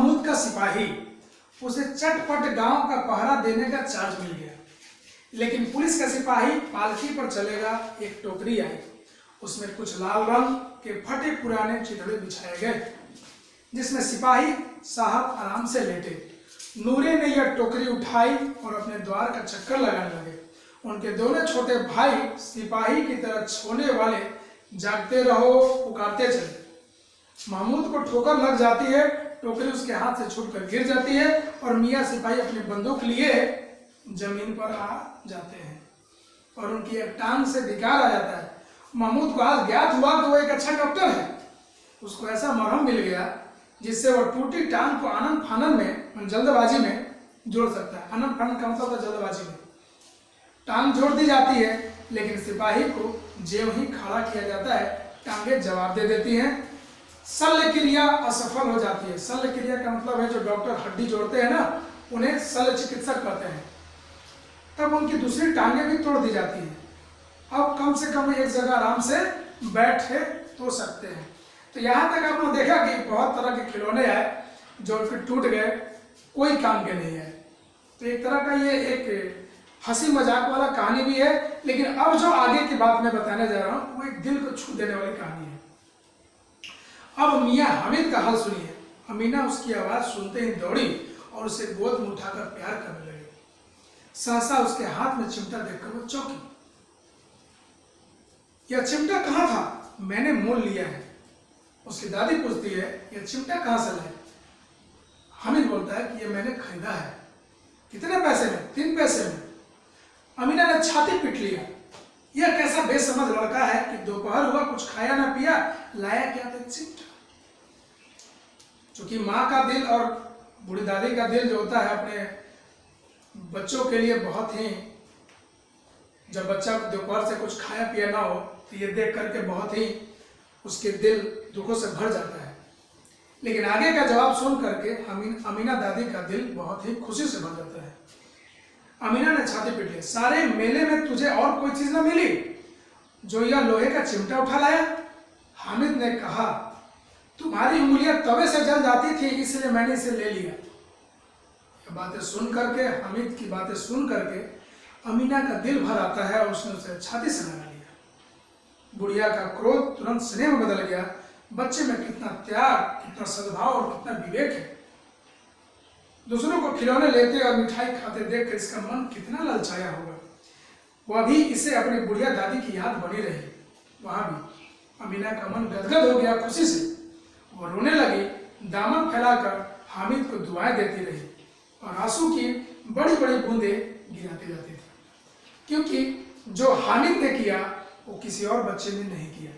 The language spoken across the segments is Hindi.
महमूद का सिपाही, उसे चटपट गांव का पहरा देने का चार्ज मिल गया। लेकिन पुलिस का सिपाही पालकी पर चलेगा। एक टोकरी आई, उसमें कुछ लाल रंग के फटे पुराने चिथड़े बिछाए गए, जिसमें सिपाही साहब आराम से लेटे। नूरे ने यह टोकरी उठाई और अपने द्वार का चक्कर लगाने लगे। उनके दोनों छोटे भाई सिपाही की तरह सोने वाले जागते रहो पुकारते चले। महमूद को ठोकर लग जाती है, टोकरी उसके हाथ से छूटकर गिर जाती है और मियाँ सिपाही अपनी बंदूक लिए जमीन पर आ जाते हैं और उनकी एक टांग से विकार आ जाता है। महमूद को आज ज्ञात हुआ कि वो एक अच्छा डॉक्टर है। उसको ऐसा मरहम मिल गया जिससे वो टूटी टांग को आनन फानन में, जल्दबाजी में जोड़ सकता है। आनन फानन का मतलब था जल्दबाजी में। टांग जोड़ दी जाती है, लेकिन सिपाही को ज्यों ही खड़ा किया जाता है, टांगे जवाब दे देती हैं। शल्य क्रिया असफल हो जाती है। शल्य क्रिया का मतलब है जो डॉक्टर हड्डी जोड़ते हैं ना, उन्हें शल्य चिकित्सक कहते हैं। तब उनकी दूसरी टांगे भी तोड़ दी जाती हैं। अब कम से कम एक जगह आराम से बैठे तो सकते हैं। तो यहाँ तक आपने देखा कि बहुत तरह के खिलौने आए जो फिर टूट गए, कोई काम के नहीं है। तो एक तरह का ये एक हंसी मजाक वाला कहानी भी है। लेकिन अब जो आगे की बात मैं बताने जा रहा हूँ वो एक दिल को छू देने वाली कहानी है। अब मियाँ हामिद का हाल सुनिए। अमीना उसकी आवाज सुनते ही दौड़ी और उसे गोद में उठाकर प्यार करने लगी। सहसा उसके हाथ में चिमटा देखकर वो चौंकी। यह चिमटा कहाँ था? मैंने मोल लिया है। उसकी दादी पूछती है, यह चिमटा कहाँ से लाए? हामिद बोलता है कि यह मैंने खरीदा है। कितने पैसे में? 3 पैसे में। अमीना ने छाती पीट लिया। यह कैसा बेसमझ लड़का है कि दोपहर हुआ, कुछ खाया ना पिया, लाया क्या था? चिमटा। चूंकि माँ का दिल और बूढ़ी दादी का दिल जो होता है अपने बच्चों के लिए बहुत ही, जब बच्चा दोपहर से कुछ खाया पिया ना हो तो ये देख करके बहुत ही उसके दिल दुखों से भर जाता है। लेकिन आगे का जवाब सुन करके अमीना दादी का दिल बहुत ही खुशी से भर जाता है। अमीना ने छाती पीट लिया। सारे मेले में तुझे और कोई चीज ना मिली जो यह लोहे का चिमटा उठा लाया? हामिद ने कहा, तुम्हारी उंगलियां तवे से जल जाती थी, इसलिए मैंने इसे ले लिया। यह बातें सुन करके, हामिद की बातें सुन करके अमीना का दिल भर आता है और उसने उसे छाती से लगा लिया। बुढ़िया का क्रोध तुरंत स्नेह में बदल गया। बच्चे में कितना त्याग, कितना सद्भाव और कितना विवेक है। दूसरों को खिलौने लेते और मिठाई खाते देखकर इसका मन कितना ललचाया होगा। वह भी इसे अपनी बुढ़िया दादी की याद बनी रही। वहां भी अमीना का मन गदगद हो गया खुशी से। वह रोने लगी, दामन फैलाकर हामिद को दुआएं देती रही और आंसू की बड़ी बड़ी बूंदें गिराती जाती थी, क्योंकि जो हामिद ने किया वो किसी और बच्चे ने नहीं किया।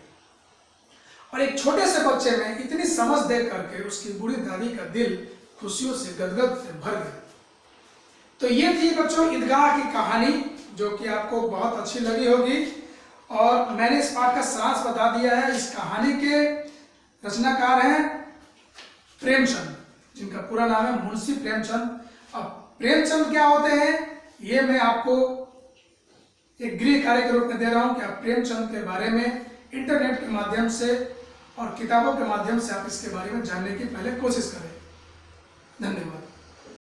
और एक छोटे से बच्चे में इतनी समझ देख करके उसकी बूढ़ी दादी का दिल खुशियों से गदगद से भर गया। तो ये थी बच्चों ईदगाह की कहानी, जो कि आपको बहुत अच्छी लगी होगी। और मैंने इस पाठ का सारांश बता दिया है। इस कहानी के रचनाकार हैं प्रेमचंद, जिनका पूरा नाम है मुंशी प्रेमचंद। अब प्रेमचंद क्या होते हैं ये मैं आपको एक गृह कार्य के रूप में दे रहा हूं कि आप प्रेमचंद के बारे में इंटरनेट के माध्यम से और किताबों के माध्यम से आप इसके बारे में जानने की पहले कोशिश करें। धन्यवाद।